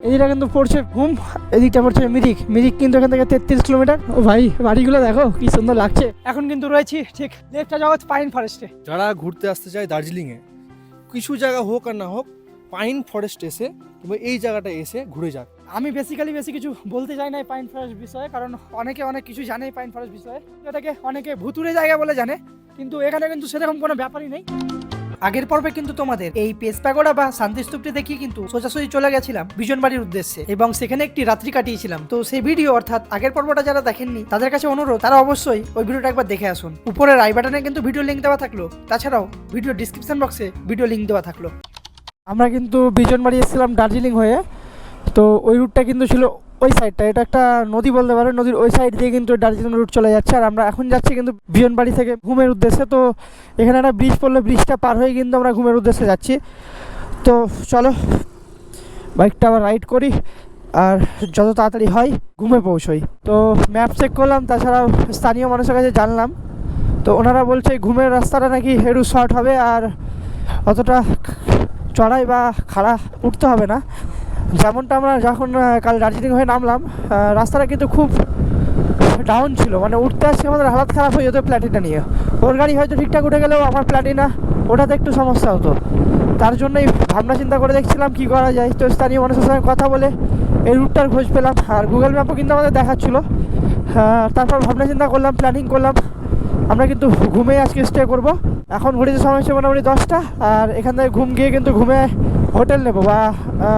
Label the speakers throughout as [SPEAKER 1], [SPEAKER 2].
[SPEAKER 1] এদিকটা কিন্তু পড়ছে ঘুম, এদিকটা পড়ছে মিরিক। মিরিক কিন্তু এখান থেকে 33 কিলোমিটার। ও ভাই বাড়িগুলো দেখো কি সুন্দর লাগছে। এখন কিন্তু রয়েছি ঠিক লেকটা জগৎ পাইন ফরেস্টে।
[SPEAKER 2] যারা ঘুরতে আসতে চায় দার্জিলিংয়ে, কিছু জায়গা হোক আর না হোক, পাইন ফরেস্ট এসে কিংবা এই জায়গাটা এসে ঘুরে যাক।
[SPEAKER 1] আমি বেসিক্যালি বেশি কিছু বলতে চাই না এই পাইন ফরেস্ট বিষয়ে, কারণ অনেকে অনেক কিছু জানে এই পাইন ফরেস্ট বিষয়ে। এটাকে অনেকে ভুতুরে জায়গা বলে জানে, কিন্তু এখানে কিন্তু সেরকম কোনো ব্যাপারই নেই। আগের পর্বে কিন্তু তোমাদের এই পেস প্যাগোডা বা শান্তিস্তূপটি দেখিয়ে কিন্তু সোজাসুজি চলে গেছিলাম বিজনবাড়ির উদ্দেশ্যে এবং সেখানে একটি রাত্রি কাটিয়েছিলাম। তো সেই ভিডিও অর্থাৎ আগের পর্বটা যারা দেখেননি তাদের কাছে অনুরোধ, তারা অবশ্যই ওই ভিডিওটা একবার দেখে আসুন। উপরে আই বাটনে কিন্তু ভিডিও লিঙ্ক দেওয়া থাকলো, তাছাড়াও ভিডিও ডিসক্রিপশন বক্সে ভিডিও লিঙ্ক দেওয়া থাকলো। আমরা কিন্তু বিজনবাড়ি এসেছিলাম দার্জিলিং হয়ে। তো ওই রুটটা কিন্তু ছিল ওই সাইডটা, এটা একটা নদী বলতে পারো, নদীর ওই সাইড দিয়ে কিন্তু দার্জিলিং রুট চলে যাচ্ছে। আর আমরা এখন যাচ্ছি কিন্তু বিজনবাড়ি থেকে ঘুমের উদ্দেশ্যে। তো এখানে একটা ব্রিজ পড়লো, ব্রিজটা পার হয়ে কিন্তু আমরা ঘুমের উদ্দেশ্যে যাচ্ছি। তো চলো বাইকটা আবার রাইড করি আর যত তাড়াতাড়ি হয় ঘুমে পৌঁছোই। তো ম্যাপ চেক করলাম, তাছাড়াও স্থানীয় মানুষের কাছে জানলাম। তো ওনারা বলছে ঘুমের রাস্তাটা নাকি একটু শর্ট হবে আর অতটা চড়াই বা খাড়া উঠতে হবে না। যেমনটা আমরা যখন কাল দার্জিলিং হয়ে নামলাম, রাস্তাটা কিন্তু খুব ডাউন ছিল, মানে উঠতে আসছে আমাদের হালাত খারাপ হয়ে যেত প্ল্যাটিনা নিয়ে। ওর গাড়ি হয়তো ঠিকঠাক উঠে গেলেও আমার প্ল্যাটিনা ওটাতে একটু সমস্যা হতো। তার জন্যই ভাবনা চিন্তা করে দেখছিলাম কী করা যায়। তো স্থানীয় মানুষের সঙ্গে কথা বলে এই রুটটার খোঁজ পেলাম, আর গুগল ম্যাপও কিন্তু আমাদের দেখাচ্ছিলো। তারপর ভাবনা চিন্তা করলাম, প্ল্যানিং করলাম, আমরা কিন্তু ঘুমে আজকে স্টে করবো। এখন ঘুরেছে সময় হচ্ছে মোটামুটি 10টা, আর এখান থেকে ঘুম গিয়ে কিন্তু ঘুমে হোটেল নেবো বা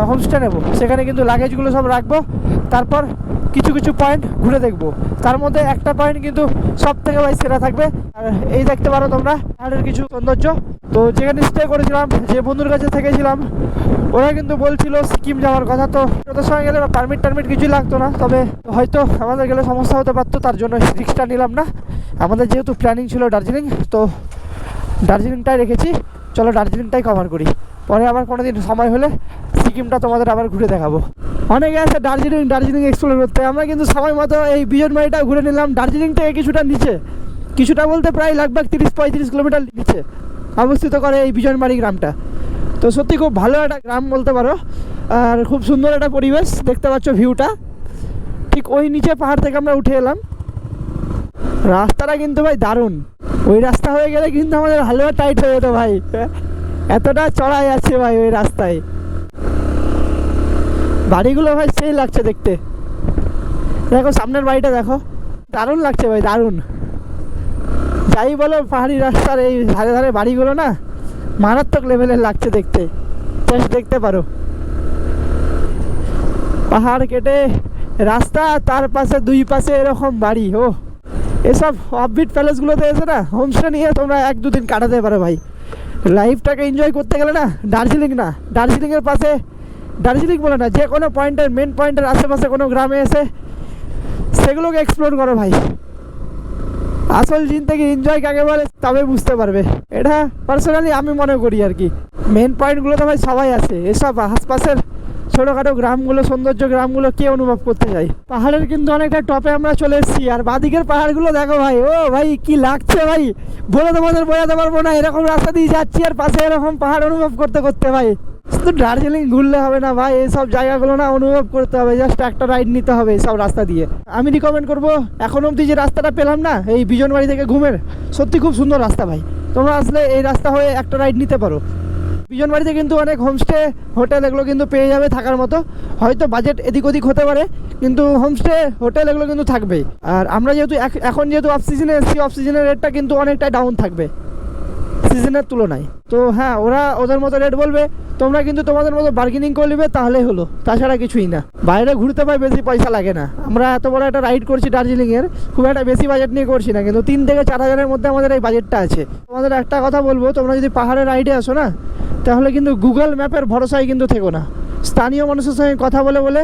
[SPEAKER 1] হোমস্টে নেবো। সেখানে কিন্তু লাগেজগুলো সব রাখবো, তারপর কিছু কিছু পয়েন্ট ঘুরে দেখবো। তার মধ্যে একটা পয়েন্ট কিন্তু সব থেকে ভাই সেরা থাকবে। আর এই দেখতে পারো তোমরা পাহাড়ের কিছু সৌন্দর্য। তো যেখানে স্টে করেছিলাম, যে বন্ধুর কাছে থেকেছিলাম, ওরা কিন্তু বলছিল সিকিম যাওয়ার কথা। তো ওদের সঙ্গে গেলে পারমিট টারমিট কিছুই লাগতো না, তবে হয়তো আমাদের গেলে সমস্যা হতে পারতো, তার জন্য রিস্কটা নিলাম না। আমাদের যেহেতু প্ল্যানিং ছিল দার্জিলিং, তো দার্জিলিংটাই রেখেছি। চলো দার্জিলিংটাই কভার করি, পরে আবার কোনো দিন সময় হলে সিকিমটা তোমাদের আবার ঘুরে দেখাবো। অনেকে আছে দার্জিলিং এক্সপ্লোর করতে, আমরা কিন্তু সময় মতো এই বিজনবাড়িটা ঘুরে নিলাম। দার্জিলিং থেকে কিছুটা নিচে, কিছুটা বলতে প্রায় লাগভাগ 30-35 কিলোমিটার নিচে অবস্থিত করে এই বিজনবাড়ি গ্রামটা। তো সত্যি খুব ভালো একটা গ্রাম বলতে পারো, আর খুব সুন্দর একটা পরিবেশ। দেখতে পাচ্ছ ভিউটা, ঠিক ওই নিচে পাহাড় থেকে আমরা উঠে এলাম। রাস্তাটা কিন্তু ভাই দারুণ, ওই রাস্তা হয়ে গেলে কিন্তু আমাদের হালুয়া টাইট হয়ে যেত ভাই, এতটা চড়াই আছে ভাই ওই রাস্তায়। বাড়িগুলো ভাই সেই লাগছে দেখতে, দেখো সামনের বাড়িটা দেখো, দারুণ লাগছে ভাই দারুণ। যাই বলো পাহাড়ি রাস্তার এই ধারে ধারে বাড়িগুলো না মারাত্মক লেভেলের লাগছে দেখতে, জাস্ট দেখতে পারো। পাহাড় কেটে রাস্তা, তার পাশে দুই পাশে এরকম বাড়ি। ও এসব অফবিট প্যালেসগুলোতে এসে না হোমস্টে নিয়ে তোমরা 1-2 দিন কাটাতে পারো ভাই। লাইফটাকে এনজয় করতে গেলে না দার্জিলিংয়ের পাশে, দার্জিলিং বলে না, যে কোনো পয়েন্টের মেন পয়েন্টের আশেপাশে কোনো গ্রামে এসে সেগুলোকে এক্সপ্লোর করো ভাই। আসল জিনিসটাকে এনজয় কাকে বলে তবে বুঝতে পারবে। এটা পার্সোনালি আমি মনে করি আর কি। মেন পয়েন্টগুলো তো ভাই সবাই আছে, এসব আশপাশের ছোটোখাটো গ্রামগুলো, সৌন্দর্য গ্রামগুলো কে অনুভব করতে চাই। পাহাড়ের কিন্তু অনেকটা টপে আমরা চলে এসেছি, আর বাদিকের পাহাড়গুলো দেখো ভাই, ও ভাই কি লাগছে ভাই, বলে তোমাদের বোঝাতে পারবো না। এরকম রাস্তা দিয়ে যাচ্ছি আর পাশে এরকম পাহাড় অনুভব করতে করতে ভাই। শুধু দার্জিলিং ঘুরলে হবে না ভাই, এইসব জায়গাগুলো না অনুভব করতে হবে, জাস্ট একটা রাইড নিতে হবে এইসব রাস্তা দিয়ে। আমি রিকমেন্ড করবো, এখন অবধি যে রাস্তাটা পেলাম না এই বিজনবাড়ি থেকে ঘুমের, সত্যি খুব সুন্দর রাস্তা ভাই। তোমরা আসলে এই রাস্তা হয়ে একটা রাইড নিতে পারো। বিজনবাড়িতে কিন্তু অনেক হোমস্টে হোটেল এগুলো কিন্তু পেয়ে যাবে থাকার মতো। হয়তো বাজেট এদিক ওদিক হতে পারে, কিন্তু হোমস্টে হোটেল এগুলো কিন্তু থাকবেই। আর আমরা যেহেতু এখন যেহেতু অফ সিজনে এসেছি, অফ সিজনের রেটটা কিন্তু অনেকটাই ডাউন থাকবে সিজনের তুলনায়। তো হ্যাঁ, ওরা ওদের মতো রেট বলবে, তোমরা কিন্তু তোমাদের মতো বার্গেনিং করে নেবে, তাহলেই হলো, তাছাড়া কিছুই না। বাইরে ঘুরতে পাই বেশি পয়সা লাগে না। আমরা এত বড় একটা রাইড করছি দার্জিলিংয়ের, খুব একটা বেশি বাজেট নিয়ে করছি না, কিন্তু 3 থেকে 4 হাজারের মধ্যে আমাদের এই বাজেটটা আছে। তোমাদের একটা কথা বলবো, তোমরা যদি পাহাড়ের রাইডে আসো না, তাহলে কিন্তু গুগল ম্যাপের ভরসায় কিন্তু থেকো না। স্থানীয় মানুষের সঙ্গে কথা বলে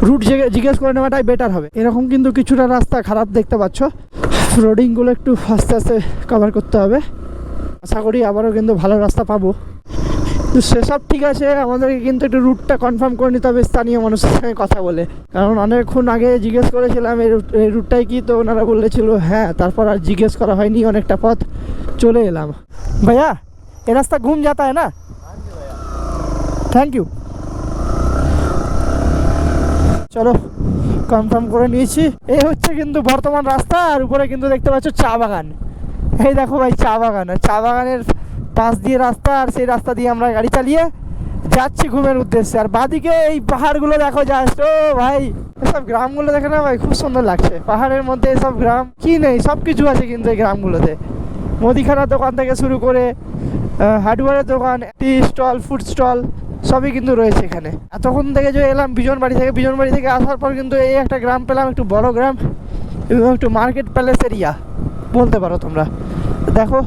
[SPEAKER 1] রুট জিজ্ঞেস করে নেওয়াটাই বেটার হবে। এরকম কিন্তু কিছুটা রাস্তা খারাপ দেখতে পাচ্ছ, রোডিংগুলো একটু আস্তে আস্তে কভার করতে হবে। আশা করি আবারও কিন্তু ভালো রাস্তা পাবো। তো সেসব ঠিক আছে, আমাদেরকে কিন্তু একটু রুটটা কনফার্ম করে নিতে হবে স্থানীয় মানুষের সঙ্গে কথা বলে, কারণ অনেকক্ষণ আগে জিজ্ঞেস করেছিলাম এই রুটটাই কি, তো ওনারা বলেছিল হ্যাঁ। তারপর আর জিজ্ঞেস করা হয়নি, অনেকটা পথ চলে এলাম। ভাইয়া ये रास्ता घूम जाता है ना? Thank you. চলো কনফার্ম করে নিয়েছি। এই হচ্ছে কিন্তু বর্তমান রাস্তা, আর উপরে কিন্তু দেখতে পাচ্ছ চা বাগান। এই দেখো ভাই চা বাগান, আর চা বাগানের পাশ দিয়ে রাস্তা, আর সেই রাস্তা দিয়ে আমরা গাড়ি চালিয়ে যাচ্ছি ঘুমের উদ্দেশ্যে। আর বাদিকে এই পাহাড়গুলো দেখো জাস্ট, ও ভাই এসব গ্রামগুলো দেখে না ভাই খুব সুন্দর লাগছে। পাহাড়ের মধ্যে এসব গ্রাম কি নেই, সব কিছু আছে কিন্তু এই গ্রামগুলোতে। মুদিখানার দোকান থেকে শুরু করে হার্ডওয়্যারের দোকান, টি স্টল, ফুড স্টল সবই কিন্তু রয়েছে এখানে। এতক্ষণ থেকে যে এলাম বিজনবাড়ি থেকে আসার পর কিন্তু এই একটা গ্রাম পেলাম, একটু বড় গ্রাম এবং একটু মার্কেট প্যালেস এরিয়া বলতে পারো তোমরা। দেখো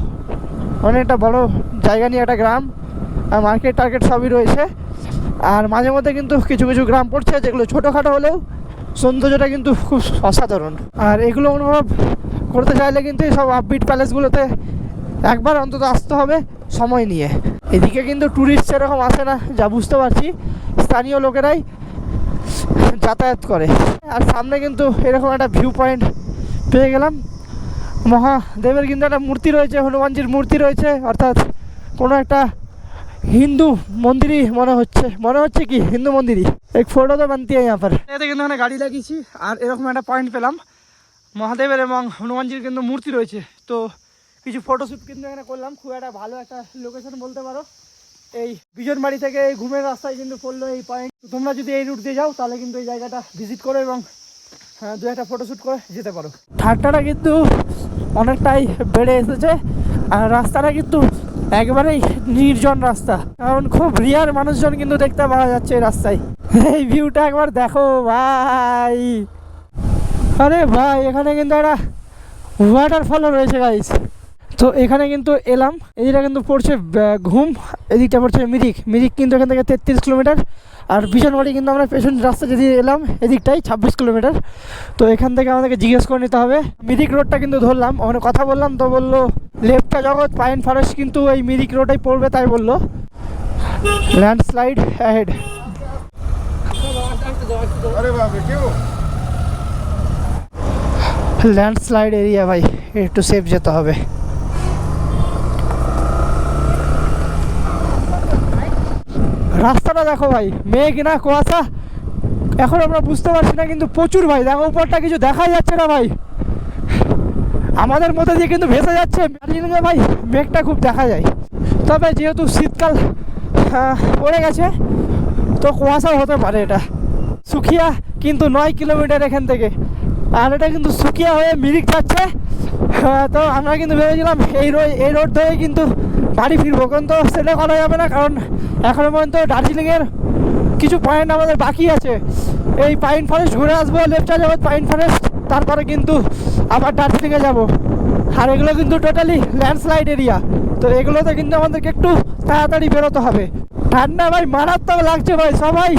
[SPEAKER 1] অনেকটা বড় জায়গা নিয়ে একটা গ্রাম, আর মার্কেট টার্কেট সবই রয়েছে। আর মাঝে মধ্যে কিন্তু কিছু কিছু গ্রাম পড়ছে যেগুলো ছোটোখাটো হলেও সৌন্দর্যটা কিন্তু খুব অসাধারণ। আর এগুলো অনুভব করতে চাইলে কিন্তু এই সব আপবিট প্যালেসগুলোতে একবার অন্তত আসতে হবে সময় নিয়ে। এদিকে কিন্তু ট্যুরিস্ট সেরকম আসে না যা বুঝতে পারছি, স্থানীয় লোকেরাই যাতায়াত করে। আর সামনে কিন্তু এরকম একটা ভিউ পয়েন্ট পেয়ে গেলাম। মহাদেবের কিন্তু একটা মূর্তি রয়েছে, হনুমানজির মূর্তি রয়েছে, অর্থাৎ কোনো একটা হিন্দু মন্দিরই মনে হচ্ছে কি হিন্দু মন্দিরই। এক ফটো তো বানতি হয় यहाँ पर। এতে কিন্তু এখানে গাড়ি লাগিয়েছি, আর এরকম একটা পয়েন্ট পেলাম, মহাদেবের এবং হনুমানজির কিন্তু মূর্তি রয়েছে। তো কিছু ফটোশ্যুট কিন্তু এখানে করলাম, খুব একটা ভালো একটা লোকেশন বলতে পারো। এই বিজনবাড়ি থেকে এই ঘুমের রাস্তায় কিন্তু পড়লো এই পয়েন্ট। তোমরা যদি এই রুট দিয়ে যাও তাহলে কিন্তু এই জায়গাটা ভিজিট করো এবং দু একটা ফটোশ্যুট করে যেতে পারো। ঠান্ডাটা কিন্তু অনেকটাই বেড়ে এসেছে, আর রাস্তাটা কিন্তু একবারেই নির্জন রাস্তা, কারণ খুব রিয়ার মানুষজন কিন্তু দেখতে পাওয়া যাচ্ছে এই রাস্তায়। এই ভিউটা একবার দেখো ভাই, আরে ভাই এখানে কিন্তু একটা ওয়াটারফলও রয়েছে গাইস। তো এখানে কিন্তু এলাম, এদিকটা কিন্তু পড়ছে ঘুম, এদিকটা পড়ছে মিরিক কিন্তু এখান থেকে 33 কিলোমিটার। আর বিজনবাড়ি কিন্তু আমরা পেছন রাস্তা যদি এলাম এদিকটাই 26 কিলোমিটার। তো এখান থেকে আমাদেরকে জিজ্ঞেস করে নিতে হবে। মিরিক রোডটা কিন্তু ধরলাম, ওখানে কথা বললাম, তো বললো লেফটটা জগৎ পাইন ফরেস্ট কিন্তু এই মিরিক রোডেই পড়বে, তাই বললো। Landslide ahead. ল্যান্ডস্লাইড এরিয়া ভাই, একটু সেফ যেতে হবে। রাস্তাটা দেখো ভাই, মেঘ না কুয়াশা এখন আমরা বুঝতে পারছি না, কিন্তু প্রচুর ভাই। দেখো উপরটা কিছু দেখা যাচ্ছে না ভাই, আমাদের মধ্যে দিয়ে কিন্তু ভেসে যাচ্ছে দার্জিলিংয়ে ভাই, মেঘটা খুব দেখা যায়। তবে যেহেতু শীতকাল পড়ে গেছে তো কুয়াশাও হতে পারে। এটা সুখিয়া কিন্তু 9 কিলোমিটার এখান থেকে, আর এটা কিন্তু সুখিয়া হয়ে মিরিক যাচ্ছে। তো আমরা কিন্তু ভেবেছিলাম এই রোড ধরে কিন্তু বাড়ি ফিরবো, কিন্তু সেটা করা যাবে না, কারণ এখনো পর্যন্ত দার্জিলিংয়ের কিছু পয়েন্ট আমাদের বাকি আছে। এই পাইন ফরেস্ট ঘুরে আসবো, লেফটে যাবো পাইন ফরেস্ট, তারপরে কিন্তু আবার দার্জিলিংয়ে যাব। আর এগুলো কিন্তু টোটালি ল্যান্ডস্লাইড এরিয়া, তো এগুলোতে কিন্তু আমাদেরকে একটু তাড়াতাড়ি বেরোতে হবে। ঠান্ডা ভাই মারাত্মক লাগছে ভাই, সবাই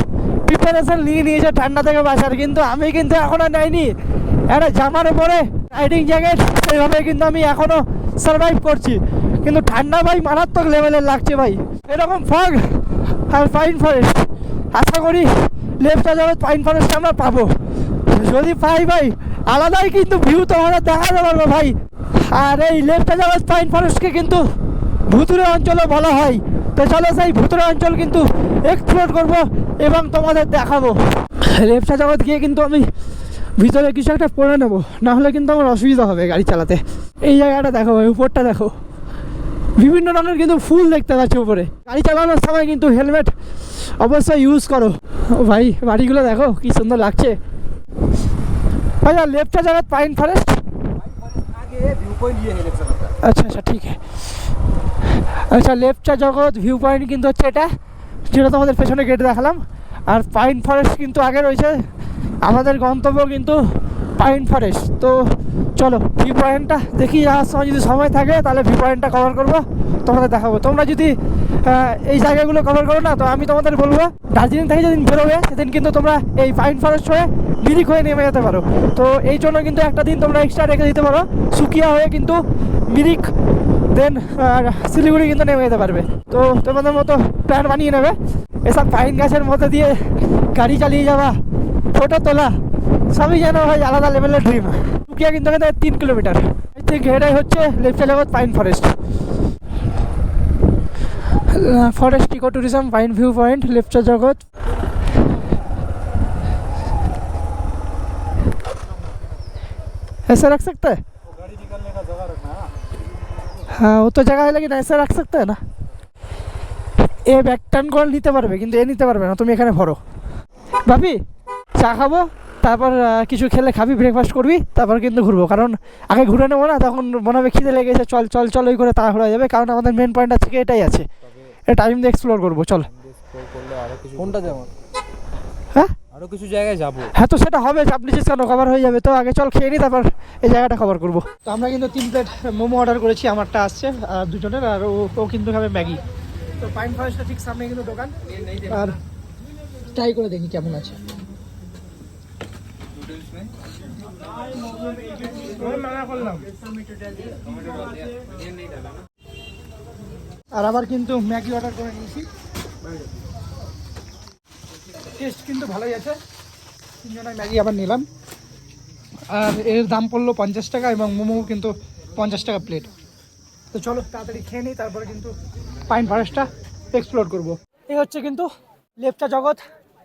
[SPEAKER 1] প্রিপারেশন নিয়েছে ঠান্ডা থেকে বাঁচার, কিন্তু আমি কিন্তু এখনও নেয়নি। একটা জামার উপরে রাইডিং জ্যাকেট, সেইভাবে কিন্তু আমি এখনও সার্ভাইভ করছি, কিন্তু ঠান্ডা ভাই মারাত্মক লেভেলের লাগছে ভাই। এরকম ফগ আর পাইন ফরেস্ট, আশা করি লেফটে যাবে পাইন ফরেস্ট আমরা পাবো। যদি পাই ভাই আলাদাই কিন্তু ভিউ তোমরা দেখাতে পারবো ভাই। আর এই লেফটে যাবে পাইন ফরেস্টকে কিন্তু ভুতুরে অঞ্চলও বলা হয়। তো চলো সেই ভুতুরে অঞ্চল কিন্তু এক্সপ্লোর করবো এবং তোমাদের দেখাবো। লেফটে জগৎ গিয়ে কিন্তু আমি ভিতরে কিছু একটা পরে নেবো, না হলে কিন্তু আমার অসুবিধা হবে গাড়ি চালাতে। এই জায়গাটা দেখো ভাই, উপরটা দেখো, বিভিন্ন রঙের কিন্তু ফুল দেখতে পাচ্ছি উপরে। গাড়ি চালানোর সময় কিন্তু হেলমেট অবশ্যই ইউজ করো। ও ভাই বাড়িগুলো দেখো কি সুন্দর লাগছে ভাই। আর লেফটে জগৎ পাইন ফরেস্ট, আচ্ছা আচ্ছা ঠিক আছে। আচ্ছা লেফটে জগৎ ভিউ পয়েন্ট কিন্তু হচ্ছে এটা, যেটা তোমাদের পেছনে গেটে দেখালাম। আর পাইন ফরেস্ট কিন্তু আগে রয়েছে, আমাদের গন্তব্য কিন্তু পাইন ফরেস্ট। তো চলো ভিউ পয়েন্টটা দেখি, যাওয়ার সময় যদি সময় থাকে তাহলে ভিউ পয়েন্টটা কভার করবো, তোমাদের দেখাবো। তোমরা যদি এই জায়গাগুলো কভার করো না, তো আমি তোমাদের বলবো দার্জিলিং থেকে যেদিন বেরোবে সেদিন কিন্তু তোমরা এই পাইন ফরেস্ট হয়ে মিরিক হয়ে নেমে যেতে পারো। তো এই জন্য কিন্তু একটা দিন তোমরা এক্সট্রা রেখে দিতে পারো, সুকিয়া হয়ে কিন্তু মিরিক দেন শিলিগুড়ি কিন্তু নেমে যেতে পারবে। তো তোমাদের মতো প্ল্যান বানিয়ে নেবে। এসব পাইন গাছের মধ্যে দিয়ে গাড়ি চালিয়ে যাওয়া, ফটো তোলা, সবই যেন ভাই আলাদা লেভেলের ড্রিম। সুকিয়া কিন্তু এখানে 3 কিলোমিটার। আই থিঙ্ক এটাই হচ্ছে Lepchajagat pine forest. Forest eco tourism pine view point Lepchajagat. ऐसे रख सकते हैं?
[SPEAKER 2] गाड़ी निकलने का जगह रखना है।
[SPEAKER 1] हाँ वो तो जगह है लेकिन ऐसे रख सकते हैं ना। এ ব্যাগ টান করে নিতে পারবে কিন্তু এ নিতে পারবে না, তুমি এখানে ভরো। ভাবি চা খাবো, তারপর কিছু খেলে খাবি, ব্রেকফাস্ট করবি, তারপর কিন্তু ঘুরবো, কারণ আগে ঘুরে নেবো না, তখন মনে হবে খিদে লেগেছে, চল চল চল ওই করে তাড়াহুড়ো হয়ে যাবে, কারণ আমাদের মেন পয়েন্ট থেকে এটাই আছে, এটা টাইম দিয়ে এক্সপ্লোর করবো, চল।
[SPEAKER 2] কোনটা যেমন
[SPEAKER 1] হ্যাঁ
[SPEAKER 2] আরো কিছু জায়গায় যাবো।
[SPEAKER 1] হ্যাঁ তো সেটা হবে, চাপ নিচ্ছিস কেন, কভার হয়ে যাবে তো, আগে চল খেয়ে নি তারপর এই জায়গাটা কভার করবো। তো আমরা কিন্তু 3 প্লেট মোমো অর্ডার করেছি, আমারটা আসছে আর দুজনের, আর ও কিন্তু খাবে ম্যাগি। তো পাইন ফরেস্টটা ঠিক সামনে কিন্তু দোকান, আর ট্রাই করে দেখি কেমন আছে। আর আবার কিন্তু ম্যাগি অর্ডার করে নিয়েছি, টেস্ট কিন্তু ভালোই আছে, 3 জনের ম্যাগি আবার নিলাম। আর এর দাম পড়লো 50 টাকা এবং মোমো কিন্তু 50 টাকা প্লেট। তো চলো তাড়াতাড়ি খেয়ে নিই, তারপরে কিন্তু পাইন ফরেস্টটা এক্সপ্লোর করবো। এই হচ্ছে কিন্তু লেপচা জগৎ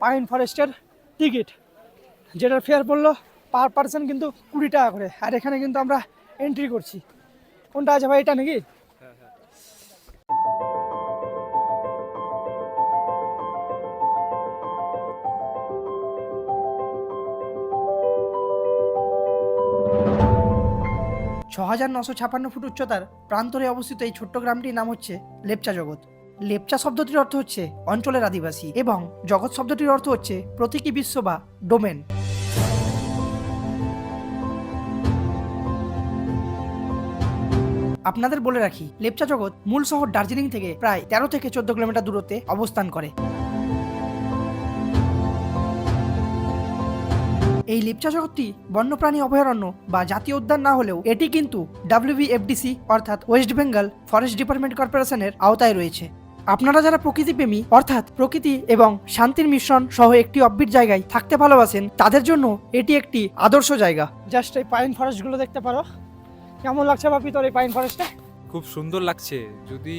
[SPEAKER 1] পাইন ফরেস্টের টিকিট, যেটার ফেয়ার পড়লো পার পার্সন কিন্তু 20 টাকা করে। আর এখানে কিন্তু আমরা এন্ট্রি করছি, কোনটা আছে ভাই, এটা নাকি? ছ,৯৫৬ ফুট উচ্চতার প্রান্তরে অবস্থিত এই ছোট্ট গ্রামটির নাম হচ্ছে লেপচা জগৎ। লেপচা শব্দটির অর্থ হচ্ছে অঞ্চলের আদিবাসী এবং জগৎ শব্দটির অর্থ হচ্ছে প্রতীকী বিশ্ব বা ডোমেন। আপনাদের বলে রাখি, লেপচা জগৎ মূল শহর দার্জিলিং থেকে প্রায় 13 থেকে 14 কিলোমিটার দূরত্বে অবস্থান করে। এই লেপচা জগৎটি বন্যপ্রাণী অভয়ারণ্য বা জাতীয় উদ্যান না হলেও এটি কিন্তু WBFDC অর্থাৎ ওয়েস্ট বেঙ্গল ফরেস্ট ডিপার্টমেন্ট কর্পোরেশনের আওতায় রয়েছে। আপনারা যারা প্রকৃতিপ্রেমী অর্থাৎ প্রকৃতি এবং শান্তির মিশ্রণ সহ একটি অব্বিট জায়গায় থাকতে ভালোবাসেন, তাদের জন্য এটি একটি আদর্শ জায়গা। জাস্ট এই পাইন ফরেস্টগুলো দেখতে পারো। কেমন লাগছে বাপি তোর এই পাইন ফরেস্টে?
[SPEAKER 3] খুব সুন্দর লাগছে, যদি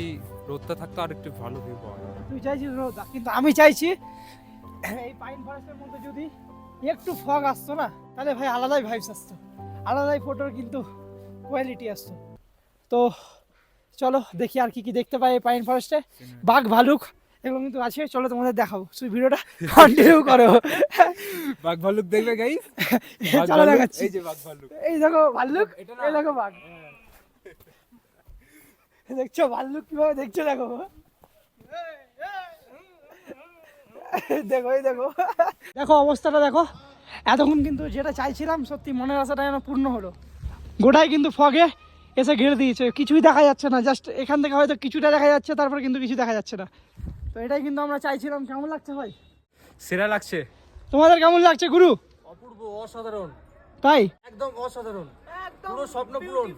[SPEAKER 3] রোদটা থাকতো আর একটু ভালো ভিউ পাওয়া যেত।
[SPEAKER 1] তুই চাইছিস রোদ, কিন্তু আমি চাইছি এই পাইন ফরেস্টের মধ্যে যদি একটু ফগ আসতো না, তাহলে ভাই আলাদাই ভাইবস আসতো, আলাদাই ফটোর কিন্তু কোয়ালিটি আসতো। তো চলো দেখি আর কি কি দেখতে পাই এই পাইন ফরেস্টে। বাঘ ভালুক এগুলো কিন্তু আছে, চলো তোমাদের দেখাবো, শুধু ভিডিওটা কন্টিনিউ করো।
[SPEAKER 3] বাঘ ভাল্লুক দেখবে গাইস,
[SPEAKER 1] চলো দেখাচ্ছি।
[SPEAKER 3] এই যে বাঘ ভাল্লুক,
[SPEAKER 1] এই দেখো ভাল্লুক,
[SPEAKER 3] এটা
[SPEAKER 1] এই দেখো বাঘ, দেখছো ভাল্লুক কিভাবে দেখছো, দেখো দেখো, এই দেখো দেখো অবস্থাটা দেখো। এতক্ষণ কিন্তু যেটা চাইছিলাম সত্যি মনের আশাটা যেন পূর্ণ হলো। গোটাই কিন্তু ফগে এসে ঘিরে দিয়েছে, কিছুই দেখা যাচ্ছে না, জাস্ট এখান থেকে হয়তো কিছুটা দেখা যাচ্ছে, তারপর কিন্তু কিছু দেখা যাচ্ছে না। তো এটাই কিন্তু আমরা চাইছিলাম। কেমন লাগছে ভাই?
[SPEAKER 3] সেরা লাগছে।
[SPEAKER 1] তোমাদের কেমন লাগছে গুরু?
[SPEAKER 2] অপূর্ব, অসাধারণ,
[SPEAKER 1] তাই
[SPEAKER 2] একদম অসাধারণ, পুরো স্বপ্ন পূরণ,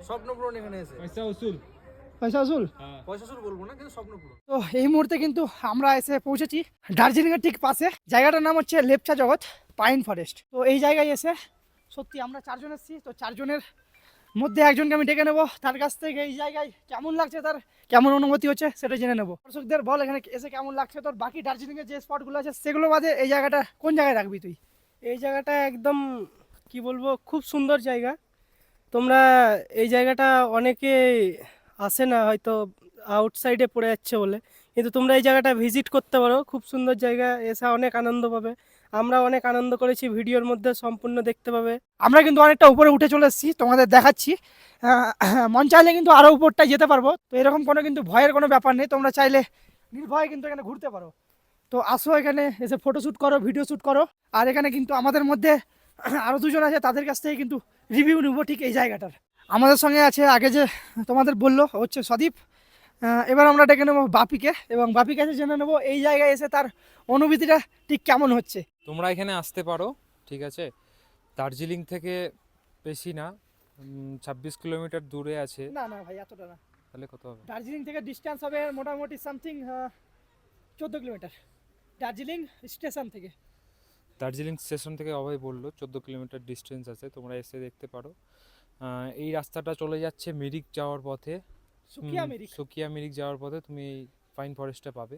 [SPEAKER 2] স্বপ্ন পূরণ এখানে এসে।
[SPEAKER 3] পয়সা উসুল,
[SPEAKER 1] পয়সা আসুল।
[SPEAKER 2] পয়সা শুরু বলবো না, কিন্তু স্বপ্ন পূরণ।
[SPEAKER 1] তো এই মুহূর্তে কিন্তু আমরা এসে পৌঁছেছি দার্জিলিং এর ঠিক পাশে, জায়গাটার নাম হচ্ছে লেপচা জগৎ পাইন ফরেস্ট। তো এই জায়গায় এসে সত্যি আমরা 4 জন এসেছি, তো 4 জনের মধ্যে একজনকে আমি ডেকে নেবো, তার কাছ থেকে এই জায়গায় কেমন লাগছে, তার কেমন অনুভূতি হচ্ছে সেটা জেনে নেবো। দর্শকদের বল এখানে এসে কেমন লাগছে তোর, বাকি দার্জিলিং এর যে স্পটগুলো আছে সেগুলো বাদে এই জায়গাটা কোন জায়গায় রাখবি তুই?
[SPEAKER 4] এই জায়গাটা একদম কি বলবো, খুব সুন্দর জায়গা। তোমরা এই জায়গাটা অনেকে আসে না, হয়তো আউটসাইডে পড়ে যাচ্ছে বলে, কিন্তু তোমরা এই জায়গাটা ভিজিট করতে পারো, খুব সুন্দর জায়গা, এসে অনেক আনন্দ পাবে। আমরা অনেক আনন্দ করেছি, ভিডিওর মধ্যে সম্পূর্ণ দেখতে পাবে।
[SPEAKER 1] আমরা কিন্তু অনেকটা উপরে উঠে চলে এসেছি, তোমাদের দেখাচ্ছি। মন চাইলে কিন্তু আরো উপরটায় যেতে পারবো, তো এরকম কোনো কিন্তু ভয়ের কোনো ব্যাপার নেই, তোমরা চাইলে নির্ভয়ে কিন্তু এখানে ঘুরতে পারো। তো আসো এখানে এসে ফটোশ্যুট করো, ভিডিও শ্যুট করো। আর এখানে কিন্তু আমাদের মধ্যে আরো 2 জন আছে, তাদের কাছ থেকে কিন্তু রিভিউ নেবো ঠিক এই জায়গাটার। আমাদের সঙ্গে আছে আগে যে তোমাদের বললো হচ্ছে সদীপ। এবার আমরা ডেকে নেবো বাপিকে, এবং বাপির কাছে জেনে নেবো এই জায়গায় এসে তার অনুভূতিটা ঠিক কেমন হচ্ছে।
[SPEAKER 3] তোমরা এখানে আসতে পারো, ঠিক আছে। দার্জিলিং থেকে বেশি না, 26 কিলোমিটার দূরে আছে।
[SPEAKER 1] না না ভাই এতটা না,
[SPEAKER 3] তাহলে কত হবে?
[SPEAKER 1] দার্জিলিং থেকে ডিস্টেন্স হবে মোটামুটি সামথিং 14 কিলোমিটার দার্জিলিং স্টেশন থেকে।
[SPEAKER 3] দার্জিলিং স্টেশন থেকে অভয় বললো 14 কিলোমিটার ডিস্টেন্স আছে, তোমরা এসে দেখতে পারো। এই রাস্তাটা চলে যাচ্ছে মিরিক যাওয়ার পথে, সুকিয়া মিরিক যাওয়ার পথে তুমি এই পাইন ফরেস্টটা পাবে।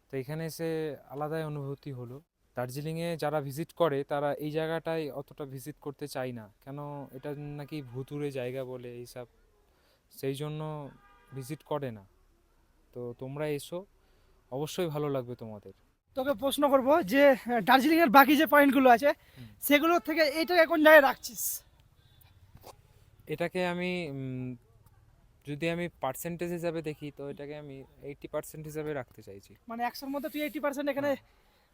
[SPEAKER 3] তো এখানে এসে আলাদাই অনুভূতি হলো। দার্জিলিংয়ে যারা ভিজিট করে তারা এই জায়গাটায় অতটা ভিজিট করতে চায় না, কেন এটা নাকি ভুতুড়ে জায়গা বলে এইসব, সেই জন্য ভিজিট করে না। তো তোমরা এসো, অবশ্যই ভালো লাগবে তোমাদের।
[SPEAKER 1] তোকে প্রশ্ন করব যে দার্জিলিং এর বাকি যে পয়েন্টগুলো আছে সেগুলোর থেকে এইটাকে কোন জায়গায় রাখছিস?
[SPEAKER 3] এটাকে আমি যদি আমি পার্সেন্টেজ হিসাবে দেখি তো এটাকে আমি 80% হিসাবে রাখতে চাইছি।
[SPEAKER 1] মানে 100-র মধ্যে তুই 80% এখানে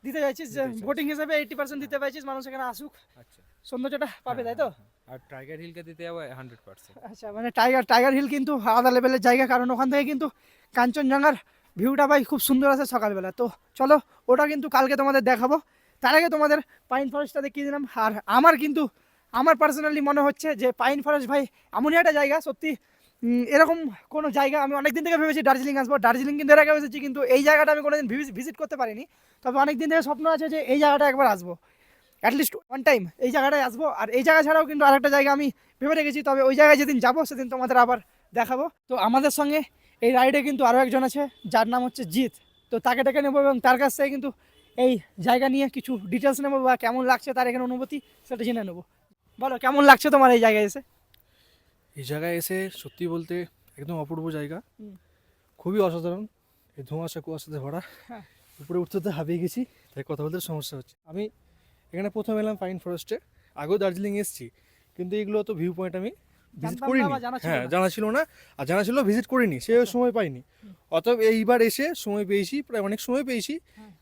[SPEAKER 1] দিতে চাইছিস, যে
[SPEAKER 3] দিতে চাইছি।
[SPEAKER 1] ভোটিং হিসেবে 80% দিতে চাইছিস, মানুষ এখানে আসুক,
[SPEAKER 3] আচ্ছা,
[SPEAKER 1] সৌন্দর্যটা পাবে, তাই তো?
[SPEAKER 3] আর টাইগার হিলকে দিতে যাবো 100%।
[SPEAKER 1] আচ্ছা, মানে টাইগার হিল কিন্তু আলাদা লেভেলের জায়গা, কারণ ওখান থেকে কিন্তু কাঞ্চনজঙ্ঘার ভিউটা ভাই খুব সুন্দর আছে সকালবেলা। তো চলো ওটা কিন্তু কালকে তোমাদের দেখাবো, তার আগে তোমাদের পাইন ফরেস্টটা দেখিয়ে দিলাম। আর আমার পার্সোনালি মনে হচ্ছে যে পাইন ফরেস্ট ভাই এমনই একটা জায়গা, সত্যি এরকম কোনো জায়গা আমি অনেক দিন থেকে ভেবেছি দার্জিলিং আসবো, দার্জিলিং কিন্তু এর আগে এসেছি, কিন্তু এই জায়গাটা আমি কোনোদিন ভিজিট করতে পারিনি। তবে অনেক দিন থেকে স্বপ্ন আছে যে এই জায়গাটা একবার আসবো, অ্যাটলিস্ট ওয়ান টাইম এই জায়গাটায় আসবো। আর এই জায়গা ছাড়াও কিন্তু আরেকটা জায়গা আমি ভেবে রেখেছি, তবে ওই জায়গায় যেদিন যাবো সেদিন তোমাদের আবার দেখাবো। তো আমাদের সঙ্গে এই রাইডে কিন্তু আরও একজন আছে যার নাম হচ্ছে জিৎ, তো তাকে ডেকে নেবো এবং তার কাছ থেকে কিন্তু এই জায়গা নিয়ে কিছু ডিটেলস নেবো বা কেমন লাগছে তার এখানে অনুভূতি সেটা জেনে নেবো। বলো কেমন লাগছে তোমার এই জায়গায় এসে?
[SPEAKER 2] এই জায়গায় এসে সত্যি বলতে একদম অপূর্ব জায়গা,
[SPEAKER 1] হুম।
[SPEAKER 2] খুবই অসাধারণ। এই ধোঁয়াশা কুয়াশাতে ভরা,
[SPEAKER 1] হ্যাঁ।
[SPEAKER 2] উপরে উঠতে উঠতে হাঁপিয়ে গেছি, তাই কথা বলতে সমস্যা হচ্ছে। আমি এখানে প্রথম এলাম পাইন ফরেস্টে, আগেও দার্জিলিং এসেছি, কিন্তু এগুলো তো ভিউ পয়েন্ট আমি ভিজিট
[SPEAKER 1] জানতাম না
[SPEAKER 2] করিনি।
[SPEAKER 1] বা জানা ছিল
[SPEAKER 2] হ্যাঁ,
[SPEAKER 1] না।
[SPEAKER 2] জানা ছিল না, আর জানা ছিল ভিজিট করিনি, সে সময় পাইনি। অতএব এইবার এসে সময় পেয়েছি, প্রায় অনেক সময় পেয়েছি,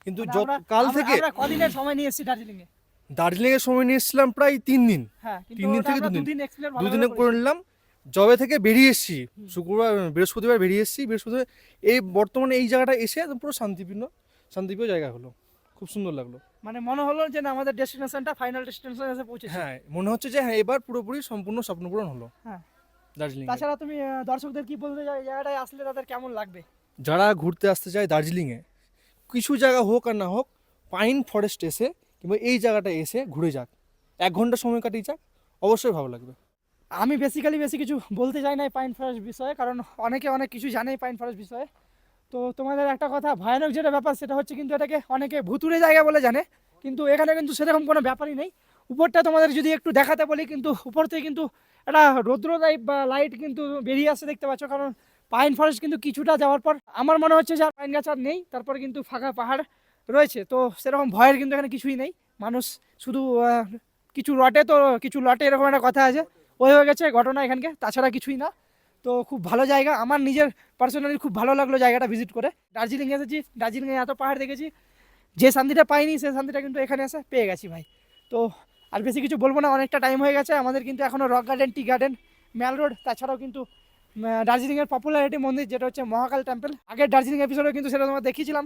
[SPEAKER 2] কিন্তু
[SPEAKER 1] মানে
[SPEAKER 2] কাল থেকে
[SPEAKER 1] আমরা কদিনের সময় নিয়ে এসেছি দার্জিলিং এ?
[SPEAKER 2] দার্জিলিং এর সময় নিয়ে এসেছিলাম প্রায় 3 দিন,
[SPEAKER 1] হ্যাঁ, কিন্তু
[SPEAKER 2] 3 দিন
[SPEAKER 1] ওটা
[SPEAKER 2] থেকে
[SPEAKER 1] আমরা
[SPEAKER 2] 2 দিন,
[SPEAKER 1] দুদিন explore
[SPEAKER 2] 2
[SPEAKER 1] ভালোভাবে
[SPEAKER 2] দিনে করে
[SPEAKER 1] করেছি।
[SPEAKER 2] নিলাম। জবে থেকে বেরিয়ে এসেছি শুক্রবার, বৃহস্পতিবার বেরিয়ে এসেছি, বৃহস্পতিবার এই বর্তমানে এই জায়গাটা এসে একদম পুরো শান্তিপ্রিয় জায়গা হলো, খুব সুন্দর লাগলো।
[SPEAKER 1] মানে মনে হলো যে না আমাদের ডেস্টিনেশনটা ফাইনাল ডেস্টিনেশনে এসে পৌঁছেছি।
[SPEAKER 2] হ্যাঁ, মনে হচ্ছে যে হ্যাঁ এবার পুরোপুরি সম্পূর্ণ স্বপ্নপূরণ হলো।
[SPEAKER 1] হ্যাঁ।
[SPEAKER 2] দার্জিলিং
[SPEAKER 1] তাছাড়া তুমি দর্শকদের কি বলতে চাও এই জায়গাটায় আসলে তাদের কেমন লাগবে?
[SPEAKER 2] যারা ঘুরতে আসতে চায় দার্জিলিংয়ে, কিছু জায়গা হোক আর না হোক, পাইন ফরেস্ট এসে কিংবা এই জায়গাটা এসে ঘুরে যাক, 1 ঘন্টা সময় কাটিয়ে যাক, অবশ্যই ভালো লাগবে।
[SPEAKER 1] আমি বেশি কিছু বলতে চাই না এই পাইন ফরেস্ট বিষয়ে, কারণ অনেকে অনেক কিছু জানে এই পাইন ফরেস্ট বিষয়ে। তো তোমাদের একটা কথা, ভয়ানক যেটা ব্যাপার সেটা হচ্ছে কিন্তু এটাকে অনেকে ভুতুড়ে জায়গা বলে জানে, কিন্তু এখানে কিন্তু সেরকম কোনো ব্যাপারই নেই। উপরটা তোমাদের যদি একটু দেখাতে বলি, কিন্তু উপর থেকে কিন্তু একটা রৌদ্র টাইপ বা লাইট কিন্তু বেরিয়ে আসছে, দেখতে পাচ্ছ। কারণ পাইন ফরেস্ট কিন্তু কিছুটা যাওয়ার পর আমার মনে হচ্ছে যে আর পাইন গাছ আর নেই, তারপরে কিন্তু ফাঁকা পাহাড় রয়েছে। তো সেরকম ভয়ের কিন্তু এখানে কিছুই নেই, মানুষ শুধু কিছু লটে এরকম একটা কথা আছে, ওই হয়ে গেছে ঘটনা এখানকে, তাছাড়া কিছুই না। তো খুব ভালো জায়গা, আমার নিজের পার্সোনালি খুব ভালো লাগলো জায়গাটা ভিজিট করে। দার্জিলিং এসেছি, দার্জিলিংয়ে এত পাহাড় দেখেছি, যে শান্তিটা পাইনি সেই শান্তিটা কিন্তু এখানে এসে পেয়ে গেছি ভাই। তো আর বেশি কিছু বলবো না, অনেকটা টাইম হয়ে গেছে আমাদের, কিন্তু এখনও রক গার্ডেন, টি গার্ডেন, ম্যাল রোড, তাছাড়াও কিন্তু দার্জিলিংয়ের পপুলারিটি মন্দির যেটা হচ্ছে মহাকাল টেম্পল, আগের দার্জিলিং এপিসোডে কিন্তু সেটা তোমার দেখিয়েছিলাম,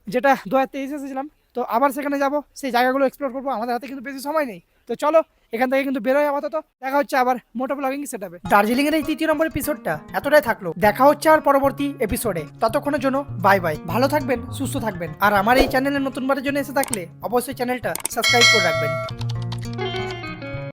[SPEAKER 1] যেটা 2023 এসেছিলাম। তো আবার সেখানে যাব, সেই জায়গাগুলো এক্সপ্লোর করবো, আমাদের হাতে কিন্তু বেশি সময় নেই। তো চলো এখান থেকে কিন্তু বেরোয়, আপাতত দেখা হচ্ছে আবার মোটো ব্লগিং সেটআপে। দার্জিলিং এর এই 3 নম্বর এপিসোডটা এতটাই থাকলো, দেখা হচ্ছে আর পরবর্তী এপিসোডে। ততক্ষণের জন্য বাই বাই, ভালো থাকবেন, সুস্থ থাকবেন। আর আমার এই চ্যানেলে নতুনবারের জন্য এসে থাকলে অবশ্যই চ্যানেলটা সাবস্ক্রাইব করে রাখবেন।